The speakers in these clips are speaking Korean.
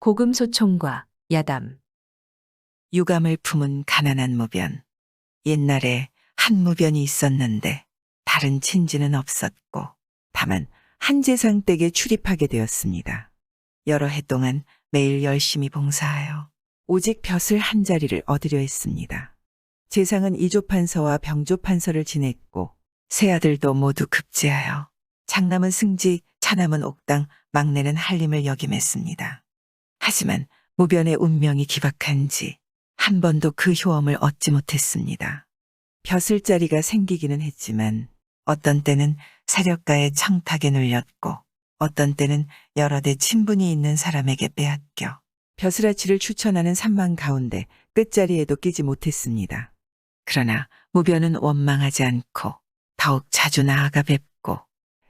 고금소총과 야담. 유감을 품은 가난한 무변. 옛날에 한 무변이 있었는데 다른 친지는 없었고 다만 한제상 댁에 출입하게 되었습니다. 여러 해 동안 매일 열심히 봉사하여 오직 벼슬 한 자리를 얻으려 했습니다. 제상은 이조판서와 병조판서를 지냈고 세 아들도 모두 급제하여 장남은 승지, 차남은 옥당, 막내는 한림을 역임했습니다. 하지만 무변의 운명이 기박한지 한 번도 그 효험을 얻지 못했습니다. 벼슬자리가 생기기는 했지만 어떤 때는 세력가의 청탁에 눌렸고 어떤 때는 여러 대 친분이 있는 사람에게 빼앗겨 벼슬아치를 추천하는 산망 가운데 끝자리에도 끼지 못했습니다. 그러나 무변은 원망하지 않고 더욱 자주 나아가 뵙고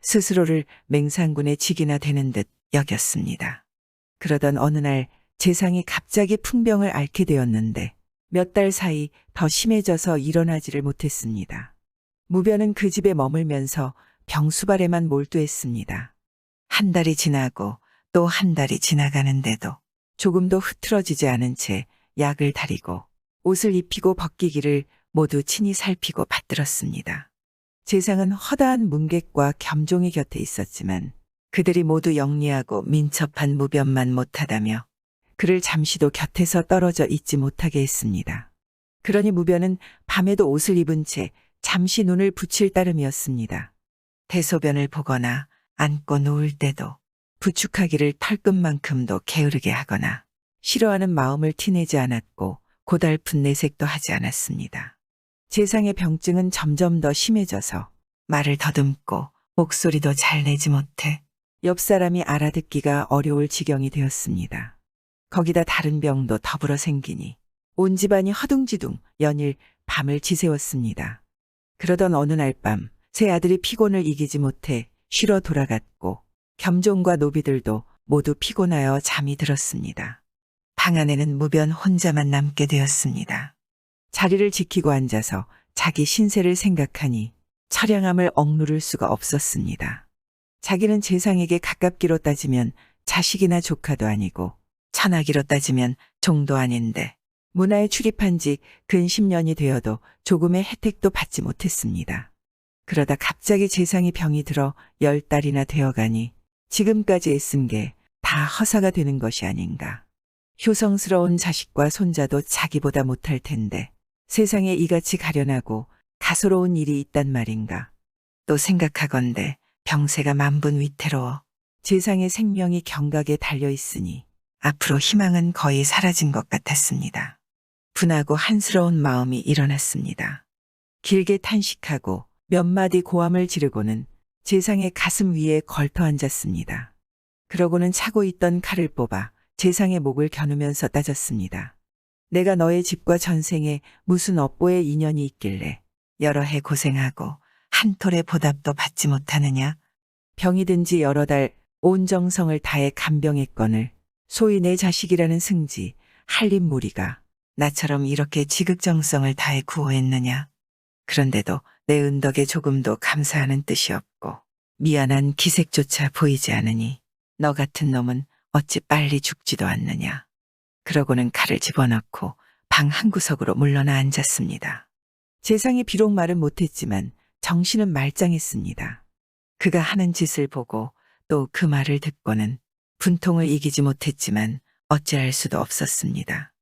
스스로를 맹상군의 직이나 되는 듯 여겼습니다. 그러던 어느 날 재상이 갑자기 풍병을 앓게 되었는데 몇 달 사이 더 심해져서 일어나지를 못했습니다. 무변은 그 집에 머물면서 병수발에만 몰두했습니다. 한 달이 지나고 또 한 달이 지나가는데도 조금도 흐트러지지 않은 채 약을 다리고 옷을 입히고 벗기기를 모두 친히 살피고 받들었습니다. 재상은 허다한 문객과 겸종이 곁에 있었지만 그들이 모두 영리하고 민첩한 무변만 못하다며 그를 잠시도 곁에서 떨어져 있지 못하게 했습니다. 그러니 무변은 밤에도 옷을 입은 채 잠시 눈을 붙일 따름이었습니다. 대소변을 보거나 앉고 누울 때도 부축하기를 털끝만큼도 게으르게 하거나 싫어하는 마음을 티내지 않았고 고달픈 내색도 하지 않았습니다. 재상의 병증은 점점 더 심해져서 말을 더듬고 목소리도 잘 내지 못해 옆 사람이 알아듣기가 어려울 지경이 되었습니다. 거기다 다른 병도 더불어 생기니 온 집안이 허둥지둥 연일 밤을 지새웠습니다. 그러던 어느 날 밤 세 아들이 피곤을 이기지 못해 쉬러 돌아갔고 겸종과 노비들도 모두 피곤하여 잠이 들었습니다. 방 안에는 무변 혼자만 남게 되었습니다. 자리를 지키고 앉아서 자기 신세를 생각하니 처량함을 억누를 수가 없었습니다. 자기는 재상에게 가깝기로 따지면 자식이나 조카도 아니고 천하기로 따지면 종도 아닌데 문화에 출입한 지 근 10년이 되어도 조금의 혜택도 받지 못했습니다. 그러다 갑자기 재상이 병이 들어 10달이나 되어가니 지금까지 애쓴 게 다 허사가 되는 것이 아닌가. 효성스러운 자식과 손자도 자기보다 못할 텐데 세상에 이같이 가련하고 가소로운 일이 있단 말인가. 또 생각하건대 병세가 만분 위태로워 재상의 생명이 경각에 달려있으니 앞으로 희망은 거의 사라진 것 같았습니다. 분하고 한스러운 마음이 일어났습니다. 길게 탄식하고 몇 마디 고함을 지르고는 재상의 가슴 위에 걸터 앉았습니다. 그러고는 차고 있던 칼을 뽑아 재상의 목을 겨누면서 따졌습니다. 내가 너의 집과 전생에 무슨 업보의 인연이 있길래 여러 해 고생하고 한 톨의 보답도 받지 못하느냐? 병이 든 지 여러 달 온 정성을 다해 간병했거늘 소위 내 자식이라는 승지, 한림 무리가 나처럼 이렇게 지극정성을 다해 구호했느냐? 그런데도 내 은덕에 조금도 감사하는 뜻이 없고 미안한 기색조차 보이지 않으니 너 같은 놈은 어찌 빨리 죽지도 않느냐? 그러고는 칼을 집어넣고 방 한구석으로 물러나 앉았습니다. 재상이 비록 말은 못했지만 정신은 말짱했습니다. 그가 하는 짓을 보고 또 그 말을 듣고는 분통을 이기지 못했지만 어찌할 수도 없었습니다.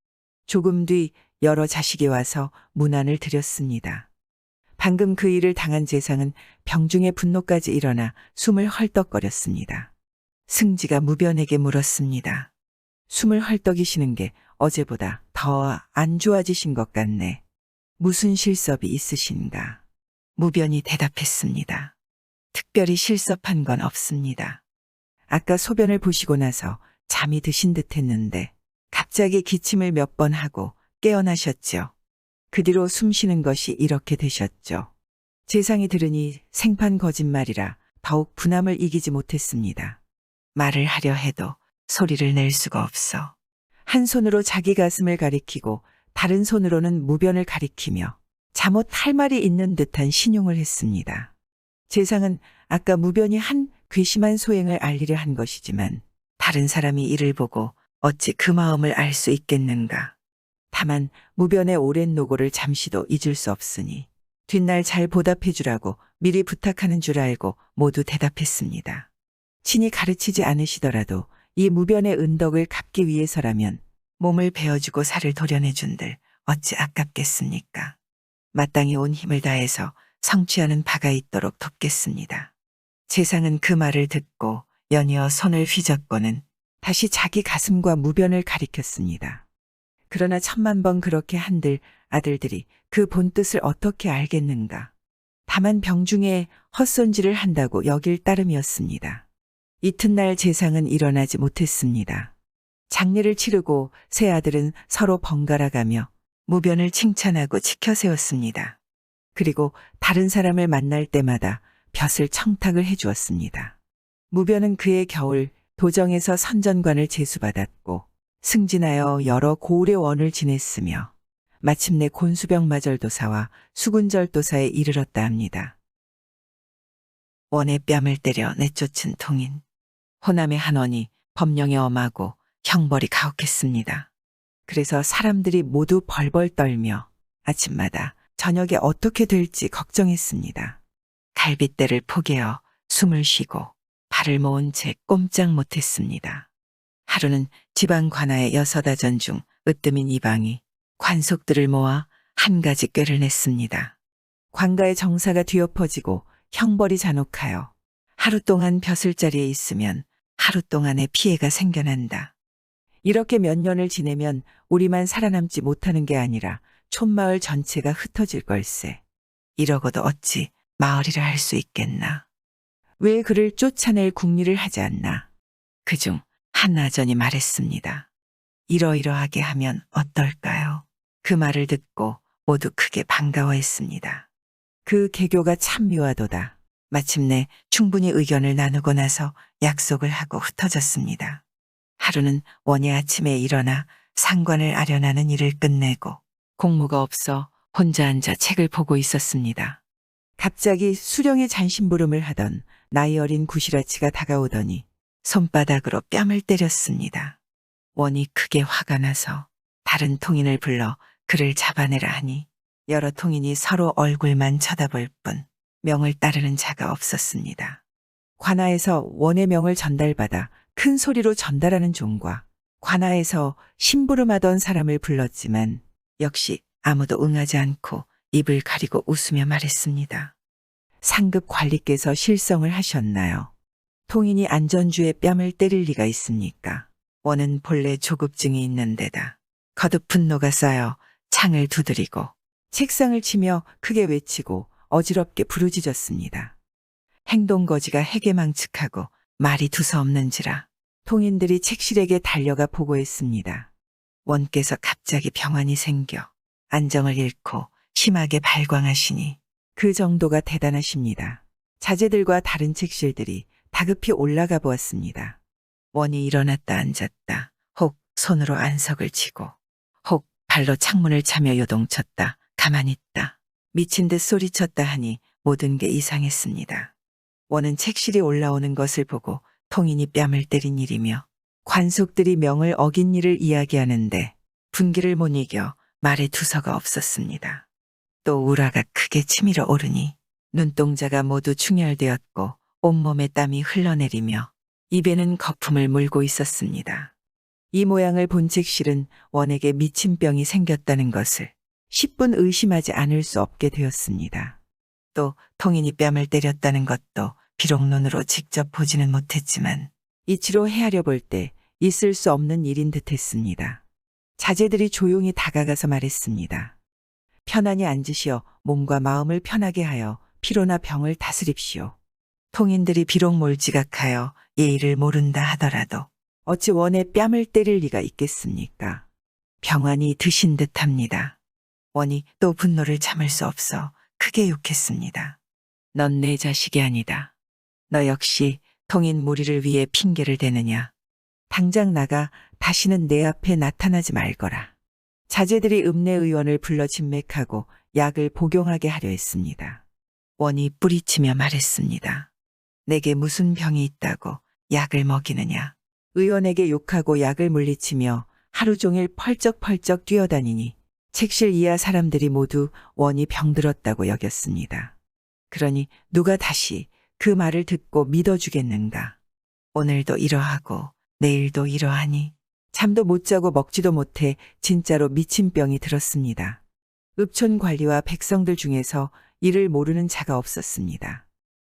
조금 뒤 여러 자식이 와서 문안을 드렸습니다. 방금 그 일을 당한 재상은 병중의 분노까지 일어나 숨을 헐떡거렸습니다. 승지가 무변에게 물었습니다. 숨을 헐떡이시는 게 어제보다 더 안 좋아지신 것 같네. 무슨 실섭이 있으신가? 무변이 대답했습니다. 특별히 실섭한 건 없습니다. 아까 소변을 보시고 나서 잠이 드신 듯 했는데 갑자기 기침을 몇 번 하고 깨어나셨죠. 그 뒤로 숨 쉬는 것이 이렇게 되셨죠. 재상이 들으니 생판 거짓말이라 더욱 분함을 이기지 못했습니다. 말을 하려 해도 소리를 낼 수가 없어 한 손으로 자기 가슴을 가리키고 다른 손으로는 무변을 가리키며 잠옷 할 말이 있는 듯한 신용을 했습니다. 재상은 아까 무변이 한 괘씸한 소행을 알리려 한 것이지만 다른 사람이 이를 보고 어찌 그 마음을 알 수 있겠는가. 다만 무변의 오랜 노고를 잠시도 잊을 수 없으니 뒷날 잘 보답해 주라고 미리 부탁하는 줄 알고 모두 대답했습니다. 친히 가르치지 않으시더라도 이 무변의 은덕을 갚기 위해서라면 몸을 베어주고 살을 도려내준들 어찌 아깝겠습니까. 마땅히 온 힘을 다해서 성취하는 바가 있도록 돕겠습니다. 재상은 그 말을 듣고 연이어 손을 휘젓고는 다시 자기 가슴과 무변을 가리켰습니다. 그러나 천만 번 그렇게 한들 아들들이 그 본뜻을 어떻게 알겠는가. 다만 병중에 헛손질을 한다고 여길 따름이었습니다. 이튿날 재상은 일어나지 못했습니다. 장례를 치르고 세 아들은 서로 번갈아 가며 무변을 칭찬하고 지켜 세웠습니다. 그리고 다른 사람을 만날 때마다 벼슬 청탁을 해주었습니다. 무변은 그해 겨울 도정에서 선전관을 제수받았고 승진하여 여러 고을의 원을 지냈으며 마침내 곤수병마절도사와 수군절도사에 이르렀다 합니다. 원의 뺨을 때려 내쫓은 통인. 호남의 한원이 법령에 엄하고 형벌이 가혹했습니다. 그래서 사람들이 모두 벌벌 떨며 아침마다 저녁에 어떻게 될지 걱정했습니다. 갈빗대를 포개어 숨을 쉬고 발을 모은 채 꼼짝 못했습니다. 하루는 지방 관아의 여서다전 중 으뜸인 이방이 관속들을 모아 한 가지 꾀를 냈습니다. 관가의 정사가 뒤엎어지고 형벌이 잔혹하여 하루 동안 벼슬자리에 있으면 하루 동안의 피해가 생겨난다. 이렇게 몇 년을 지내면 우리만 살아남지 못하는 게 아니라 촌마을 전체가 흩어질 걸세. 이러고도 어찌 마을이라 할 수 있겠나. 왜 그를 쫓아낼 궁리를 하지 않나. 그중 한 아전이 말했습니다. 이러이러하게 하면 어떨까요? 그 말을 듣고 모두 크게 반가워했습니다. 그 개교가 참 묘하도다. 마침내 충분히 의견을 나누고 나서 약속을 하고 흩어졌습니다. 하루는 원이 아침에 일어나 상관을 아련하는 일을 끝내고 공무가 없어 혼자 앉아 책을 보고 있었습니다. 갑자기 수령의 잔심부름을 하던 나이 어린 구시라치가 다가오더니 손바닥으로 뺨을 때렸습니다. 원이 크게 화가 나서 다른 통인을 불러 그를 잡아내라 하니 여러 통인이 서로 얼굴만 쳐다볼 뿐 명을 따르는 자가 없었습니다. 관아에서 원의 명을 전달받아 큰 소리로 전달하는 종과 관아에서 심부름하던 사람을 불렀지만 역시 아무도 응하지 않고 입을 가리고 웃으며 말했습니다. 상급 관리께서 실성을 하셨나요? 통인이 안전주의 뺨을 때릴 리가 있습니까? 원은 본래 조급증이 있는 데다 거듭 분노가 쌓여 창을 두드리고 책상을 치며 크게 외치고 어지럽게 부르짖었습니다. 행동거지가 해괴망측하고 말이 두서없는지라 통인들이 책실에게 달려가 보고했습니다. 원께서 갑자기 병환이 생겨 안정을 잃고 심하게 발광하시니 그 정도가 대단하십니다. 자제들과 다른 책실들이 다급히 올라가 보았습니다. 원이 일어났다 앉았다. 혹 손으로 안석을 치고 혹 발로 창문을 차며 요동쳤다. 가만히 있다. 미친 듯 소리쳤다 하니 모든 게 이상했습니다. 원은 책실이 올라오는 것을 보고 통인이 뺨을 때린 일이며 관속들이 명을 어긴 일을 이야기하는데 분기를 못 이겨 말에 두서가 없었습니다. 또 우라가 크게 치밀어 오르니 눈동자가 모두 충혈되었고 온몸에 땀이 흘러내리며 입에는 거품을 물고 있었습니다. 이 모양을 본 책실은 원에게 미친 병이 생겼다는 것을 10분 의심하지 않을 수 없게 되었습니다. 또 통인이 뺨을 때렸다는 것도 비록 눈으로 직접 보지는 못했지만 이치로 헤아려 볼 때 있을 수 없는 일인 듯 했습니다. 자제들이 조용히 다가가서 말했습니다. 편안히 앉으시어 몸과 마음을 편하게 하여 피로나 병을 다스립시오. 통인들이 비록 몰지각하여 예의를 모른다 하더라도 어찌 원의 뺨을 때릴 리가 있겠습니까? 병환이 드신 듯합니다. 원이 또 분노를 참을 수 없어 크게 욕했습니다. 넌 내 자식이 아니다. 너 역시 통인 무리를 위해 핑계를 대느냐. 당장 나가 다시는 내 앞에 나타나지 말거라. 자제들이 읍내의원을 불러 진맥하고 약을 복용하게 하려 했습니다. 원이 뿌리치며 말했습니다. 내게 무슨 병이 있다고 약을 먹이느냐. 의원에게 욕하고 약을 물리치며 하루 종일 펄쩍펄쩍 뛰어다니니 책실 이하 사람들이 모두 원이 병들었다고 여겼습니다. 그러니 누가 다시 그 말을 듣고 믿어주겠는가. 오늘도 이러하고 내일도 이러하니 잠도 못 자고 먹지도 못해 진짜로 미친 병이 들었습니다. 읍촌 관리와 백성들 중에서 이를 모르는 자가 없었습니다.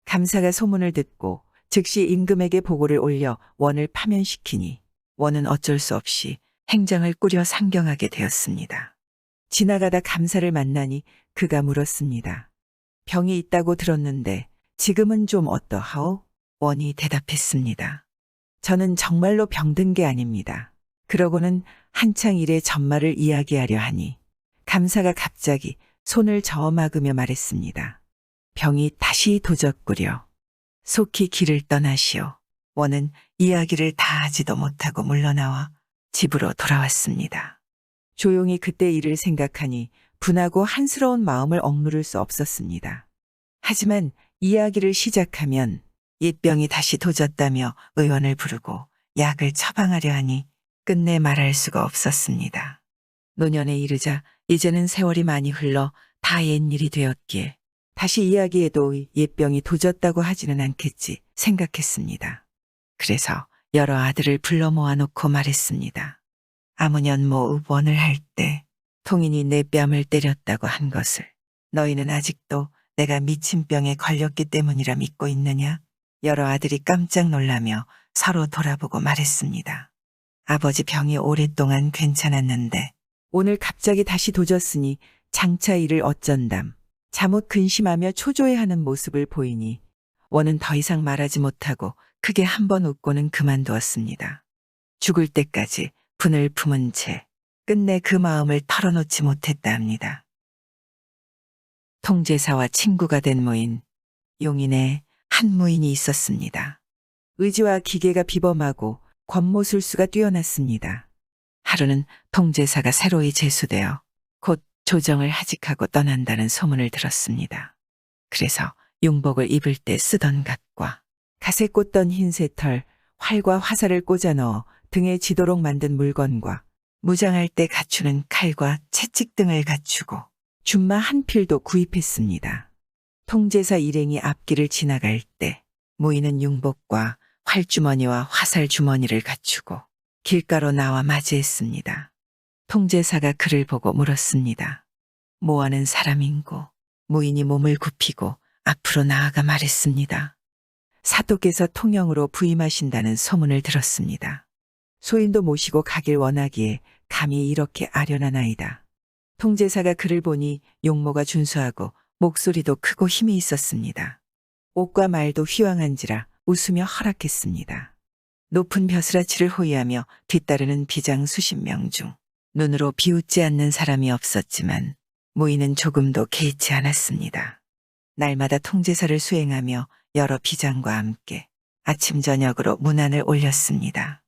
감사가 소문을 듣고 즉시 임금에게 보고를 올려 원을 파면시키니 원은 어쩔 수 없이 행장을 꾸려 상경하게 되었습니다. 지나가다 감사를 만나니 그가 물었습니다. 병이 있다고 들었는데 지금은 좀 어떠하오? 원이 대답했습니다. 저는 정말로 병든 게 아닙니다. 그러고는 한창 일의 전말을 이야기하려 하니 감사가 갑자기 손을 저어막으며 말했습니다. 병이 다시 도졌구려. 속히 길을 떠나시오. 원은 이야기를 다 하지도 못하고 물러나와 집으로 돌아왔습니다. 조용히 그때 일을 생각하니 분하고 한스러운 마음을 억누를 수 없었습니다. 하지만 이야기를 시작하면 옛병이 다시 도졌다며 의원을 부르고 약을 처방하려 하니 끝내 말할 수가 없었습니다. 노년에 이르자 이제는 세월이 많이 흘러 다 옛일이 되었기에 다시 이야기해도 옛병이 도졌다고 하지는 않겠지 생각했습니다. 그래서 여러 아들을 불러 모아놓고 말했습니다. 아무년모 읍원을 할 때 통인이 내 뺨을 때렸다고 한 것을 너희는 아직도 내가 미친 병에 걸렸기 때문이라 믿고 있느냐? 여러 아들이 깜짝 놀라며 서로 돌아보고 말했습니다. 아버지 병이 오랫동안 괜찮았는데 오늘 갑자기 다시 도졌으니 장차 이를 어쩐담. 잠옷 근심하며 초조해하는 모습을 보이니 원은 더 이상 말하지 못하고 크게 한 번 웃고는 그만두었습니다. 죽을 때까지 분을 품은 채 끝내 그 마음을 털어놓지 못했다 합니다. 통제사와 친구가 된 무인, 용인에 한 무인이 있었습니다. 의지와 기계가 비범하고 권모술수가 뛰어났습니다. 하루는 통제사가 새로이 제수되어 곧 조정을 하직하고 떠난다는 소문을 들었습니다. 그래서 용복을 입을 때 쓰던 갓과 갓에 꽂던 흰 새털, 활과 화살을 꽂아 넣어 등에 지도록 만든 물건과 무장할 때 갖추는 칼과 채찍 등을 갖추고 준마 한 필도 구입했습니다. 통제사 일행이 앞길을 지나갈 때 무인은 용복과 활주머니와 화살주머니를 갖추고 길가로 나와 맞이했습니다. 통제사가 그를 보고 물었습니다. 뭐하는 사람인고? 무인이 몸을 굽히고 앞으로 나아가 말했습니다. 사또께서 통영으로 부임하신다는 소문을 들었습니다. 소인도 모시고 가길 원하기에 감히 이렇게 아련하나이다. 통제사가 그를 보니 용모가 준수하고 목소리도 크고 힘이 있었습니다. 옷과 말도 휘황한지라 웃으며 허락했습니다. 높은 벼슬아치를 호위하며 뒤따르는 비장 수십 명 중 눈으로 비웃지 않는 사람이 없었지만 무인은 조금도 개의치 않았습니다. 날마다 통제사를 수행하며 여러 비장과 함께 아침 저녁으로 문안을 올렸습니다.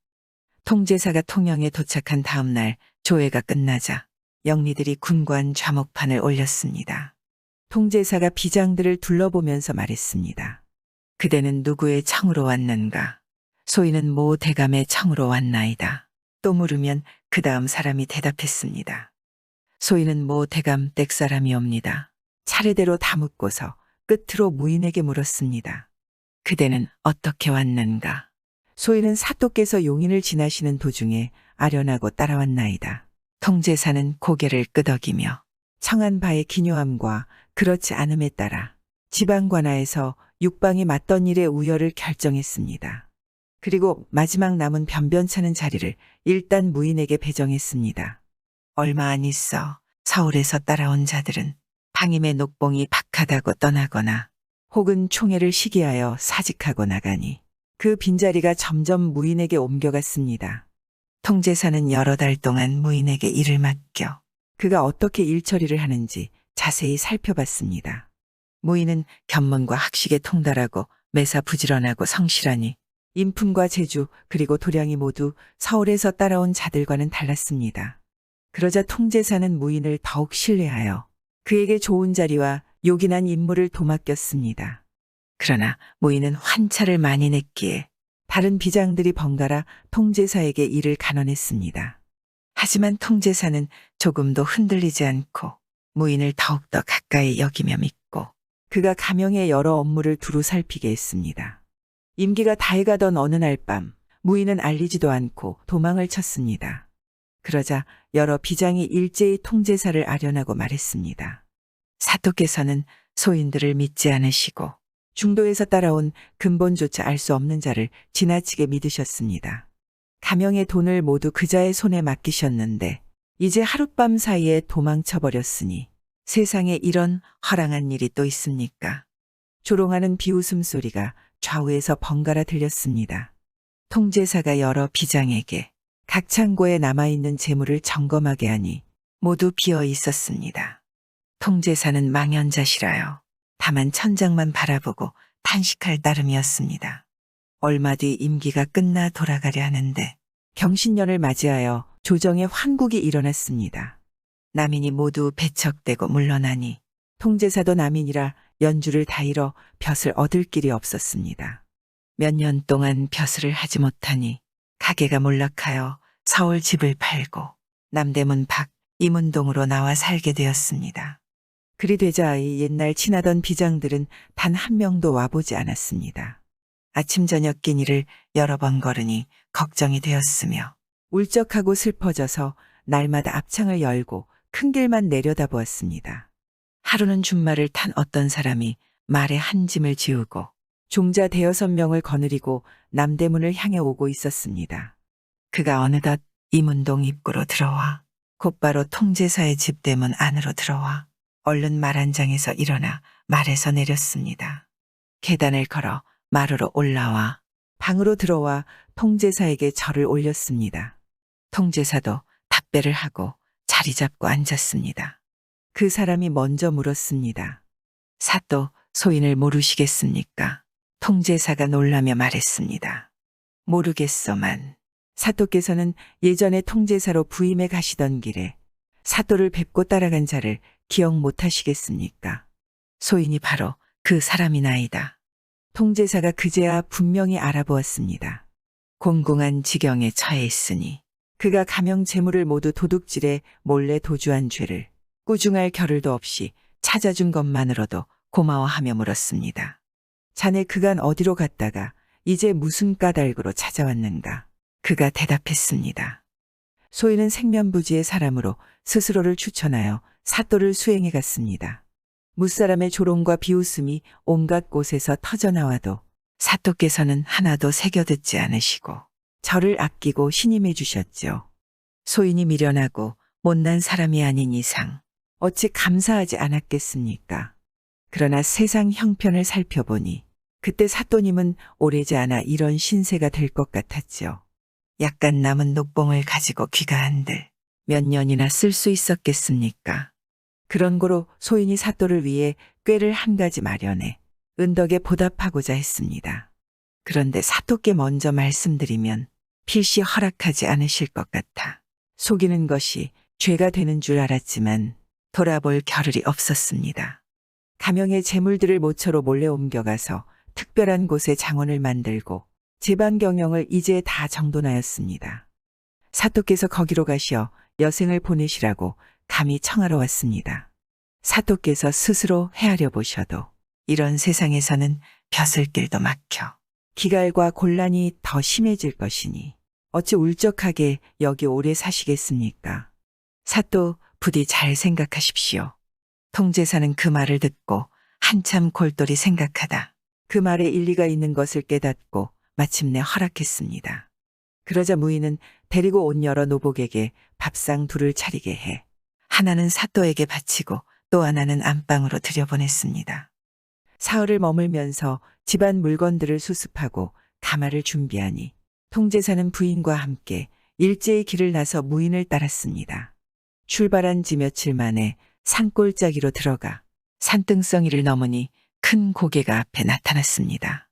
통제사가 통영에 도착한 다음 날 조회가 끝나자 영리들이 군관 좌목판을 올렸습니다. 통제사가 비장들을 둘러보면서 말했습니다. 그대는 누구의 청으로 왔는가? 소인은 모 대감의 청으로 왔나이다. 또 물으면 그 다음 사람이 대답했습니다. 소인은 모 대감 댁 사람이옵니다. 차례대로 다 묻고서 끝으로 무인에게 물었습니다. 그대는 어떻게 왔는가? 소인은 사또께서 용인을 지나시는 도중에 아련하고 따라왔나이다. 통제사는 고개를 끄덕이며 청한 바의 기묘함과 그렇지 않음에 따라 지방관하에서 육방이 맞던 일의 우열을 결정했습니다. 그리고 마지막 남은 변변찮은 자리를 일단 무인에게 배정했습니다. 얼마 안 있어 서울에서 따라온 자들은 방임의 녹봉이 박하다고 떠나거나 혹은 총애를 시기하여 사직하고 나가니 그 빈자리가 점점 무인에게 옮겨갔습니다. 통제사는 여러 달 동안 무인에게 일을 맡겨 그가 어떻게 일 처리를 하는지 자세히 살펴봤습니다. 무인은 견문과 학식에 통달하고 매사 부지런하고 성실하니 인품과 재주 그리고 도량이 모두 서울에서 따라온 자들과는 달랐습니다. 그러자 통제사는 무인을 더욱 신뢰하여 그에게 좋은 자리와 요긴한 임무를 도맡겼습니다. 그러나 무인은 환차를 많이 냈기에 다른 비장들이 번갈아 통제사에게 이를 간언했습니다. 하지만 통제사는 조금도 흔들리지 않고 무인을 더욱더 가까이 여기며 믿고 그가 가명의 여러 업무를 두루 살피게 했습니다. 임기가 다해가던 어느 날 밤 무인은 알리지도 않고 도망을 쳤습니다. 그러자 여러 비장이 일제히 통제사를 아련하고 말했습니다. 사또께서는 소인들을 믿지 않으시고 중도에서 따라온 근본조차 알 수 없는 자를 지나치게 믿으셨습니다. 가명의 돈을 모두 그자의 손에 맡기셨는데 이제 하룻밤 사이에 도망쳐버렸으니 세상에 이런 허랑한 일이 또 있습니까? 조롱하는 비웃음 소리가 좌우에서 번갈아 들렸습니다. 통제사가 여러 비장에게 각 창고에 남아있는 재물을 점검하게 하니 모두 비어 있었습니다. 통제사는 망연자실하여 다만 천장만 바라보고 탄식할 따름이었습니다. 얼마 뒤 임기가 끝나 돌아가려 하는데 경신년을 맞이하여 조정의 환국이 일어났습니다. 남인이 모두 배척되고 물러나니 통제사도 남인이라 연주를 다 잃어 벼슬 얻을 길이 없었습니다. 몇 년 동안 벼슬을 하지 못하니 가게가 몰락하여 서울 집을 팔고 남대문 밖 이문동으로 나와 살게 되었습니다. 그리 되자 이 옛날 친하던 비장들은 단 한 명도 와보지 않았습니다. 아침 저녁 끼니를 여러 번 걸으니 걱정이 되었으며 울적하고 슬퍼져서 날마다 앞창을 열고 큰 길만 내려다보았습니다. 하루는 준말을 탄 어떤 사람이 말에 한 짐을 지우고 종자 5~6명을 거느리고 남대문을 향해 오고 있었습니다. 그가 어느덧 이문동 입구로 들어와 곧바로 통제사의 집대문 안으로 들어와 얼른 말 한 장에서 일어나 말에서 내렸습니다. 계단을 걸어 마루로 올라와 방으로 들어와 통제사에게 절을 올렸습니다. 통제사도 답배를 하고 자리 잡고 앉았습니다. 그 사람이 먼저 물었습니다. 사또 소인을 모르시겠습니까? 통제사가 놀라며 말했습니다. 모르겠소만. 사또께서는 예전에 통제사로 부임해 가시던 길에 사또를 뵙고 따라간 자를 기억 못하시겠습니까? 소인이 바로 그 사람이나이다. 통제사가 그제야 분명히 알아보았습니다. 공공한 지경에 처해 있으니 그가 가명 재물을 모두 도둑질해 몰래 도주한 죄를 꾸중할 겨를도 없이 찾아준 것만으로도 고마워하며 물었습니다. 자네 그간 어디로 갔다가 이제 무슨 까닭으로 찾아왔는가? 그가 대답했습니다. 소인은 생면부지의 사람으로 스스로를 추천하여 사또를 수행해 갔습니다. 무사람의 조롱과 비웃음이 온갖 곳에서 터져나와도 사또께서는 하나도 새겨듣지 않으시고 저를 아끼고 신임해 주셨죠. 소인이 미련하고 못난 사람이 아닌 이상 어찌 감사하지 않았겠습니까? 그러나 세상 형편을 살펴보니 그때 사또님은 오래지 않아 이런 신세가 될 것 같았죠. 약간 남은 녹봉을 가지고 귀가한들 몇 년이나 쓸 수 있었겠습니까? 그런 고로 소인이 사또를 위해 꾀를 한 가지 마련해 은덕에 보답하고자 했습니다. 그런데 사또께 먼저 말씀드리면 필시 허락하지 않으실 것 같아 속이는 것이 죄가 되는 줄 알았지만 돌아볼 겨를이 없었습니다. 가명의 재물들을 모처로 몰래 옮겨가서 특별한 곳에 장원을 만들고 제반 경영을 이제 다 정돈하였습니다. 사또께서 거기로 가시어 여생을 보내시라고 감히 청하러 왔습니다. 사또께서 스스로 헤아려 보셔도 이런 세상에서는 벼슬길도 막혀 기갈과 곤란이 더 심해질 것이니 어찌 울적하게 여기 오래 사시겠습니까? 사또 부디 잘 생각하십시오. 통제사는 그 말을 듣고 한참 골똘히 생각하다 그 말에 일리가 있는 것을 깨닫고 마침내 허락했습니다. 그러자 무인은 데리고 온 여러 노복에게 밥상 둘을 차리게 해 하나는 사또에게 바치고 또 하나는 안방으로 들여보냈습니다. 사흘을 머물면서 집안 물건들을 수습하고 가마를 준비하니 통제사는 부인과 함께 일제히 길을 나서 무인을 따랐습니다. 출발한 지 며칠 만에 산골짜기로 들어가 산등성이를 넘으니 큰 고개가 앞에 나타났습니다.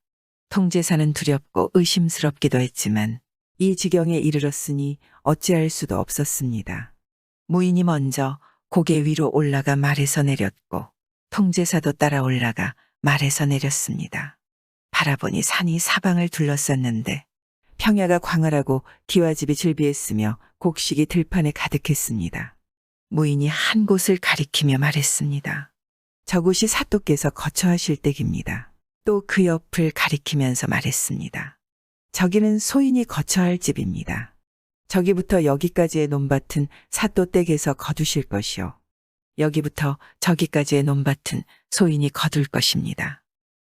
통제사는 두렵고 의심스럽기도 했지만 이 지경에 이르렀으니 어찌할 수도 없었습니다. 무인이 먼저 고개 위로 올라가 말에서 내렸고 통제사도 따라 올라가 말에서 내렸습니다. 바라보니 산이 사방을 둘러쌌는데 평야가 광활하고 기와집이 즐비했으며 곡식이 들판에 가득했습니다. 무인이 한 곳을 가리키며 말했습니다. 저곳이 사또께서 거처하실 댁입니다. 또 그 옆을 가리키면서 말했습니다. 저기는 소인이 거처할 집입니다. 저기부터 여기까지의 논밭은 사또 댁에서 거두실 것이요. 여기부터 저기까지의 논밭은 소인이 거둘 것입니다.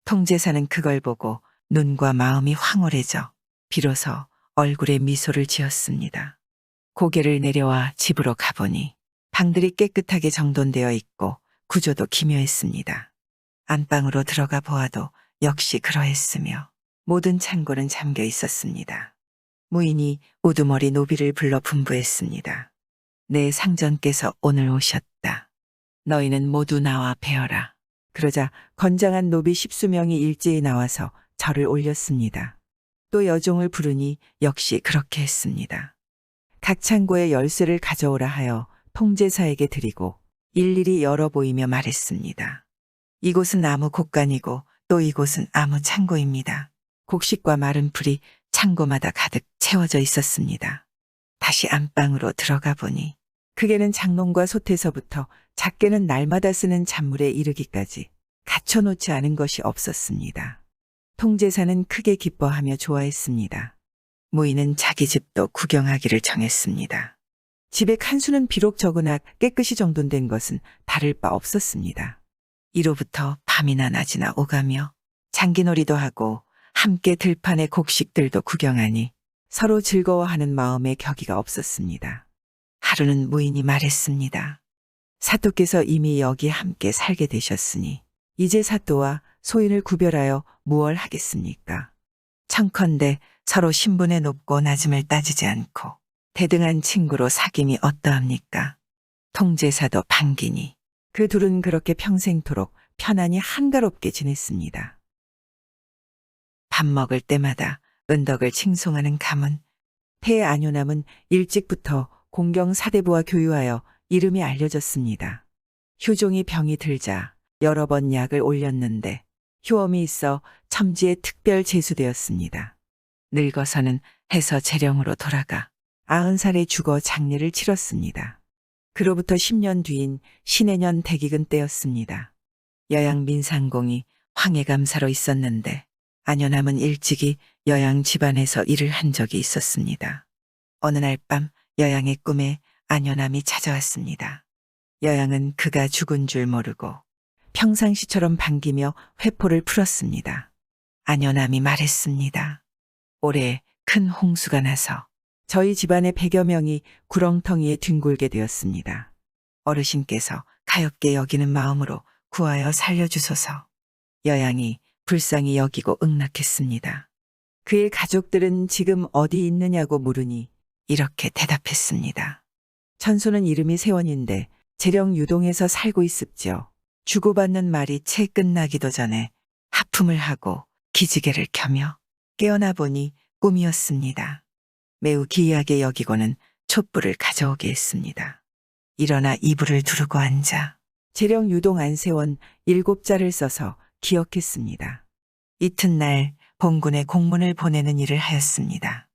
통제사는 그걸 보고 눈과 마음이 황홀해져 비로소 얼굴에 미소를 지었습니다. 고개를 내려와 집으로 가보니 방들이 깨끗하게 정돈되어 있고 구조도 기묘했습니다. 안방으로 들어가 보아도 역시 그러했으며 모든 창고는 잠겨 있었습니다. 무인이 우두머리 노비를 불러 분부했습니다. 내 상전께서 오늘 오셨다. 너희는 모두 나와 배어라. 그러자 건장한 노비 10수명이 일제히 나와서 절을 올렸습니다. 또 여종을 부르니 역시 그렇게 했습니다. 각 창고의 열쇠를 가져오라 하여 통제사에게 드리고 일일이 열어 보이며 말했습니다. 이곳은 아무 곳간이고 또 이곳은 아무 창고입니다. 곡식과 마른 풀이 창고마다 가득 채워져 있었습니다. 다시 안방으로 들어가 보니 크게는 장롱과 솥에서부터 작게는 날마다 쓰는 잔물에 이르기까지 갖춰놓지 않은 것이 없었습니다. 통제사는 크게 기뻐하며 좋아했습니다. 무인은 자기 집도 구경하기를 정했습니다. 집의 칸수는 비록 적으나 깨끗이 정돈된 것은 다를 바 없었습니다. 이로부터 밤이나 낮이나 오가며 장기놀이도 하고 함께 들판의 곡식들도 구경하니 서로 즐거워하는 마음에 격의가 없었습니다. 하루는 무인이 말했습니다. 사또께서 이미 여기 함께 살게 되셨으니 이제 사또와 소인을 구별하여 무얼 하겠습니까? 청컨대 서로 신분의 높고 낮음을 따지지 않고 대등한 친구로 사귐이 어떠합니까? 통제사도 반기니 그 둘은 그렇게 평생토록 편안히 한가롭게 지냈습니다. 밥 먹을 때마다 은덕을 칭송하는 가문, 폐 안효남은 일찍부터 공경 사대부와 교유하여 이름이 알려졌습니다. 효종이 병이 들자 여러 번 약을 올렸는데 효험이 있어 첨지에 특별 제수되었습니다. 늙어서는 해서 재령으로 돌아가 90살에 죽어 장례를 치렀습니다. 그로부터 10년 뒤인 신해년 대기근 때였습니다. 여양 민상공이 황해감사로 있었는데 안효남은 일찍이 여양 집안에서 일을 한 적이 있었습니다. 어느 날 밤 여양의 꿈에 안효남이 찾아왔습니다. 여양은 그가 죽은 줄 모르고 평상시처럼 반기며 회포를 풀었습니다. 안효남이 말했습니다. 올해 큰 홍수가 나서 저희 집안의 100여 명이 구렁텅이에 뒹굴게 되었습니다. 어르신께서 가엾게 여기는 마음으로 구하여 살려주소서. 여양이 불쌍히 여기고 응낙했습니다. 그의 가족들은 지금 어디 있느냐고 물으니 이렇게 대답했습니다. 천소는 이름이 세원인데 재령 유동에서 살고 있습지요. 주고받는 말이 채 끝나기도 전에 하품을 하고 기지개를 켜며 깨어나 보니 꿈이었습니다. 매우 기이하게 여기고는 촛불을 가져오게 했습니다. 일어나 이불을 두르고 앉아 재령 유동 안세원 7자를 써서 기억했습니다. 이튿날 본군에 공문을 보내는 일을 하였습니다.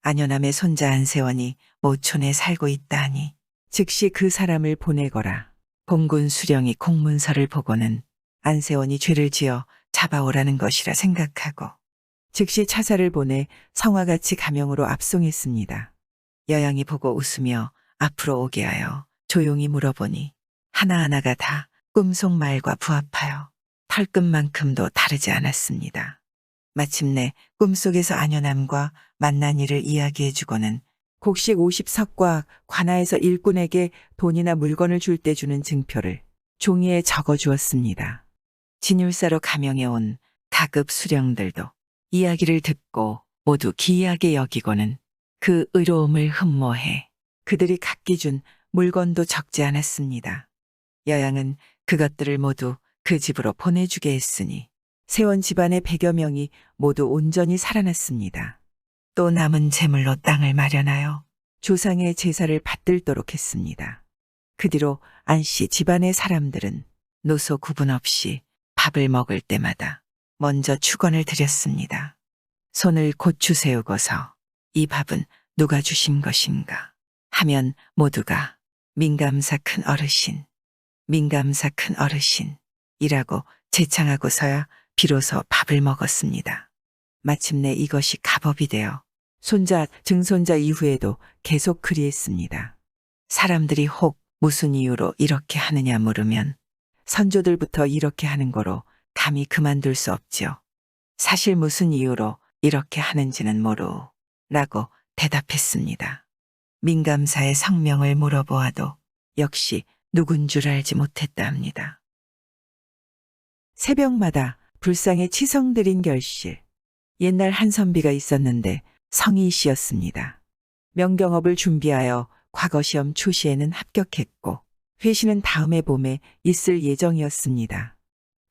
안효남의 손자 안세원이 모촌에 살고 있다 하니 즉시 그 사람을 보내거라. 본군 수령이 공문서를 보고는 안세원이 죄를 지어 잡아오라는 것이라 생각하고 즉시 차사를 보내 성화같이 가명으로 압송했습니다. 여양이 보고 웃으며 앞으로 오게 하여 조용히 물어보니 하나하나가 다 꿈속 말과 부합하여 털끝만큼도 다르지 않았습니다. 마침내 꿈속에서 안효남과 만난 일을 이야기해주고는 곡식 50석과 관아에서 일꾼에게 돈이나 물건을 줄 때 주는 증표를 종이에 적어주었습니다. 진율사로 가명해온 가급 수령들도 이야기를 듣고 모두 기이하게 여기고는 그 의로움을 흠모해 그들이 각기 준 물건도 적지 않았습니다. 여양은 그것들을 모두 그 집으로 보내주게 했으니 세원 집안의 100여 명이 모두 온전히 살아났습니다. 또 남은 재물로 땅을 마련하여 조상의 제사를 받들도록 했습니다. 그 뒤로 안씨 집안의 사람들은 노소 구분 없이 밥을 먹을 때마다 먼저 축원을 드렸습니다. 손을 고추 세우고서 이 밥은 누가 주신 것인가 하면 모두가 민감사 큰 어르신, 민감사 큰 어르신이라고 재창하고서야 비로소 밥을 먹었습니다. 마침내 이것이 가법이 되어 손자, 증손자 이후에도 계속 그리했습니다. 사람들이 혹 무슨 이유로 이렇게 하느냐 물으면 선조들부터 이렇게 하는 거로 감히 그만둘 수 없지요. 사실 무슨 이유로 이렇게 하는지는 모르라고 대답했습니다. 민감사의 성명을 물어보아도 역시 누군 줄 알지 못했다 합니다. 새벽마다 불상에 치성 드린 결실. 옛날 한 선비가 있었는데 성이 씨였습니다. 명경업을 준비하여 과거 시험 초시에는 합격했고 회시는 다음해 봄에 있을 예정이었습니다.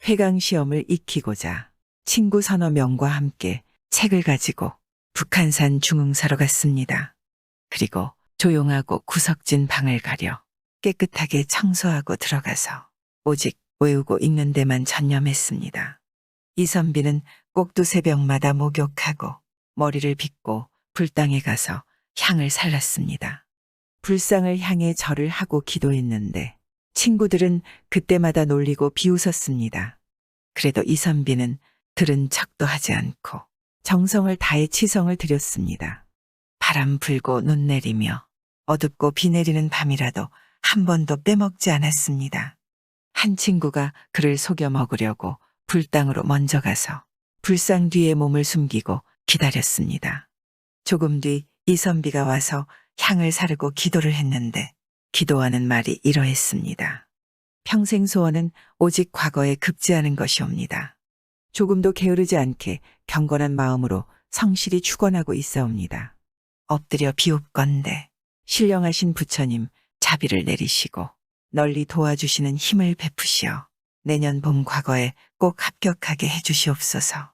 회강 시험을 익히고자 친구 서너 명과 함께 책을 가지고 북한산 중흥사로 갔습니다. 그리고 조용하고 구석진 방을 가려 깨끗하게 청소하고 들어가서 오직 외우고 읽는 데만 전념했습니다. 이 선비는 꼭두 새벽마다 목욕하고 머리를 빗고 불당에 가서 향을 살랐습니다. 불상을 향해 절을 하고 기도했는데 친구들은 그때마다 놀리고 비웃었습니다. 그래도 이 선비는 들은 척도 하지 않고 정성을 다해 치성을 드렸습니다. 바람 불고 눈 내리며 어둡고 비 내리는 밤이라도 한 번도 빼먹지 않았습니다. 한 친구가 그를 속여 먹으려고 불당으로 먼저 가서 불상 뒤에 몸을 숨기고 기다렸습니다. 조금 뒤 이 선비가 와서 향을 사르고 기도를 했는데 기도하는 말이 이러했습니다. 평생 소원은 오직 과거에 급제하는 것이옵니다. 조금도 게으르지 않게 경건한 마음으로 성실히 축원하고 있사옵니다. 엎드려 비옵건대 신령하신 부처님 자비를 내리시고 널리 도와주시는 힘을 베푸시어 내년 봄 과거에 꼭 합격하게 해주시옵소서.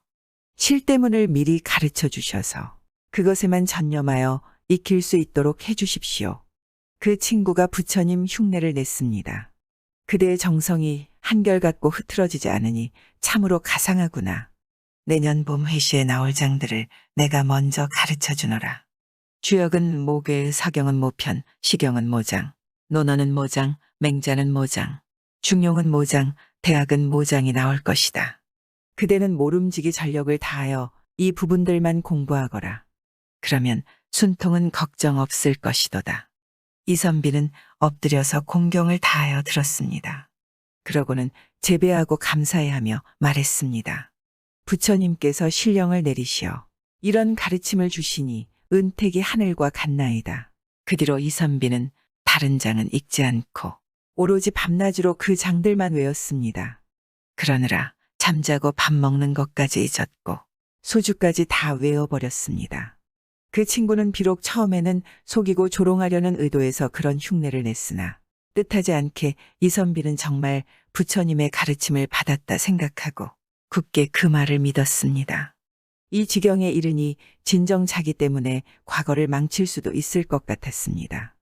칠대문을 미리 가르쳐 주셔서 그것에만 전념하여 익힐 수 있도록 해주십시오. 그 친구가 부처님 흉내를 냈습니다. 그대의 정성이 한결같고 흐트러지지 않으니 참으로 가상하구나. 내년 봄 회시에 나올 장들을 내가 먼저 가르쳐 주노라. 주역은 모괴, 사경은 모편, 시경은 모장, 논어는 모장, 맹자는 모장, 중용은 모장, 대학은 모장이 나올 것이다. 그대는 모름지기 전력을 다하여 이 부분들만 공부하거라. 그러면 순통은 걱정 없을 것이도다. 이 선비는 엎드려서 공경을 다하여 들었습니다. 그러고는 재배하고 감사해하며 말했습니다. 부처님께서 신령을 내리시어 이런 가르침을 주시니 은택이 하늘과 같나이다. 그 뒤로 이 선비는 다른 장은 읽지 않고 오로지 밤낮으로 그 장들만 외웠습니다. 그러느라 잠자고 밥 먹는 것까지 잊었고 소주까지 다 외워버렸습니다. 그 친구는 비록 처음에는 속이고 조롱하려는 의도에서 그런 흉내를 냈으나 뜻하지 않게 이 선비는 정말 부처님의 가르침을 받았다 생각하고 굳게 그 말을 믿었습니다. 이 지경에 이르니 진정 자기 때문에 과거를 망칠 수도 있을 것 같았습니다.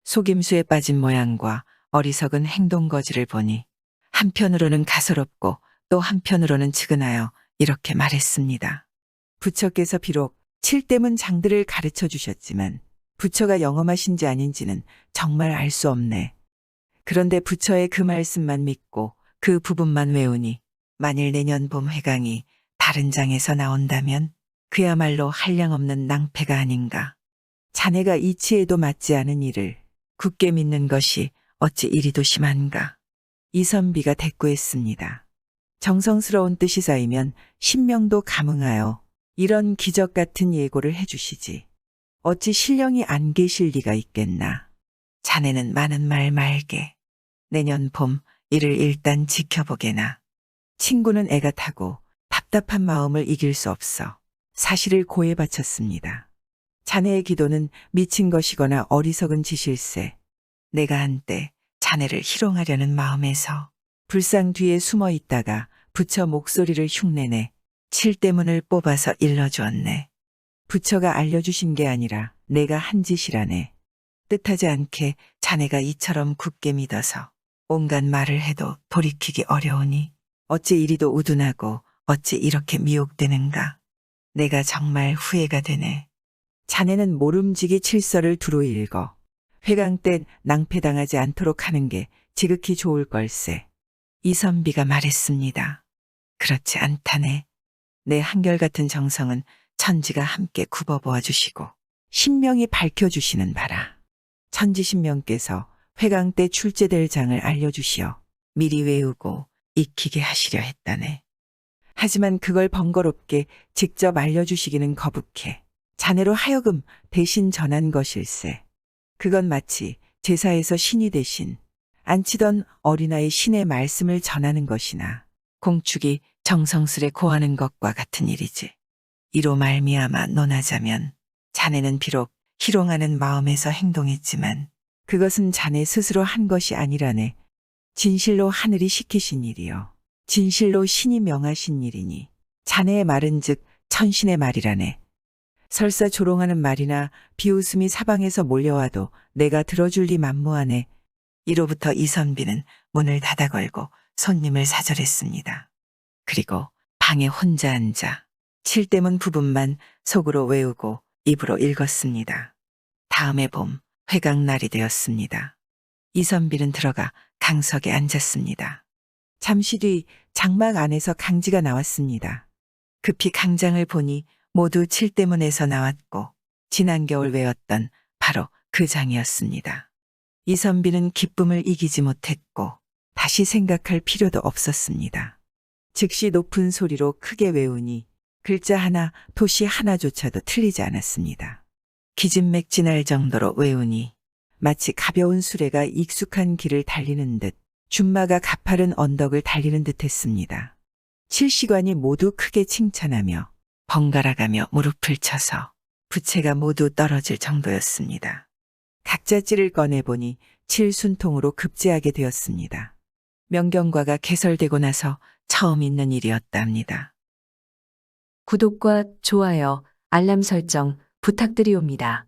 속임수에 빠진 모양과 어리석은 행동거지를 보니 한편으로는 가소롭고 또 한편으로는 측은하여 이렇게 말했습니다. 부처께서 비록 칠대문 장들을 가르쳐 주셨지만 부처가 영험하신지 아닌지는 정말 알 수 없네. 그런데 부처의 그 말씀만 믿고 그 부분만 외우니 만일 내년 봄 회강이 다른 장에서 나온다면 그야말로 한량없는 낭패가 아닌가. 자네가 이치에도 맞지 않은 일을 굳게 믿는 것이 어찌 이리도 심한가. 이 선비가 대꾸했습니다. 정성스러운 뜻이 쌓이면 신명도 감응하여 이런 기적 같은 예고를 해주시지. 어찌 신령이 안 계실 리가 있겠나. 자네는 많은 말 말게. 내년 봄 이를 일단 지켜보게나. 친구는 애가 타고 답답한 마음을 이길 수 없어 사실을 고해 바쳤습니다. 자네의 기도는 미친 것이거나 어리석은 짓일세. 내가 한때 자네를 희롱하려는 마음에서 불상 뒤에 숨어 있다가 부처 목소리를 흉내내 칠대문을 뽑아서 일러주었네. 부처가 알려주신 게 아니라 내가 한 짓이라네. 뜻하지 않게 자네가 이처럼 굳게 믿어서 온갖 말을 해도 돌이키기 어려우니 어찌 이리도 우둔하고 어찌 이렇게 미혹되는가. 내가 정말 후회가 되네. 자네는 모름지기 칠서를 두루 읽어. 회강 때 낭패당하지 않도록 하는 게 지극히 좋을 걸세. 이선비가 말했습니다. 그렇지 않다네. 내 한결같은 정성은 천지가 함께 굽어보아 주시고 신명이 밝혀주시는 바라. 천지신명께서 회강 때 출제될 장을 알려주시어 미리 외우고 익히게 하시려 했다네. 하지만 그걸 번거롭게 직접 알려주시기는 거북해 자네로 하여금 대신 전한 것일세. 그건 마치 제사에서 신이 대신 앉히던 어린아이 신의 말씀을 전하는 것이나 공축이 정성스레 고하는 것과 같은 일이지. 이로 말미암아 논하자면 자네는 비록 희롱하는 마음에서 행동했지만 그것은 자네 스스로 한 것이 아니라네. 진실로 하늘이 시키신 일이요. 진실로 신이 명하신 일이니 자네의 말은 즉 천신의 말이라네. 설사 조롱하는 말이나 비웃음이 사방에서 몰려와도 내가 들어줄 리 만무하네. 이로부터 이선비는 문을 닫아 걸고 손님을 사절했습니다. 그리고 방에 혼자 앉아 칠대문 부분만 속으로 외우고 입으로 읽었습니다. 다음해 봄 회강날이 되었습니다. 이선비는 들어가 강석에 앉았습니다. 잠시 뒤 장막 안에서 강지가 나왔습니다. 급히 강장을 보니 모두 칠대문에서 나왔고 지난 겨울 외웠던 바로 그 장이었습니다. 이선비는 기쁨을 이기지 못했고 다시 생각할 필요도 없었습니다. 즉시 높은 소리로 크게 외우니 글자 하나, 도시 하나조차도 틀리지 않았습니다. 기진맥진할 정도로 외우니 마치 가벼운 수레가 익숙한 길을 달리는 듯 준마가 가파른 언덕을 달리는 듯 했습니다. 칠시관이 모두 크게 칭찬하며 번갈아가며 무릎을 쳐서 부채가 모두 떨어질 정도였습니다. 각자 찌를 꺼내보니 칠순통으로 급제하게 되었습니다. 명경과가 개설되고 나서 처음 있는 일이었답니다. 구독과 좋아요, 알람 설정 부탁드리옵니다.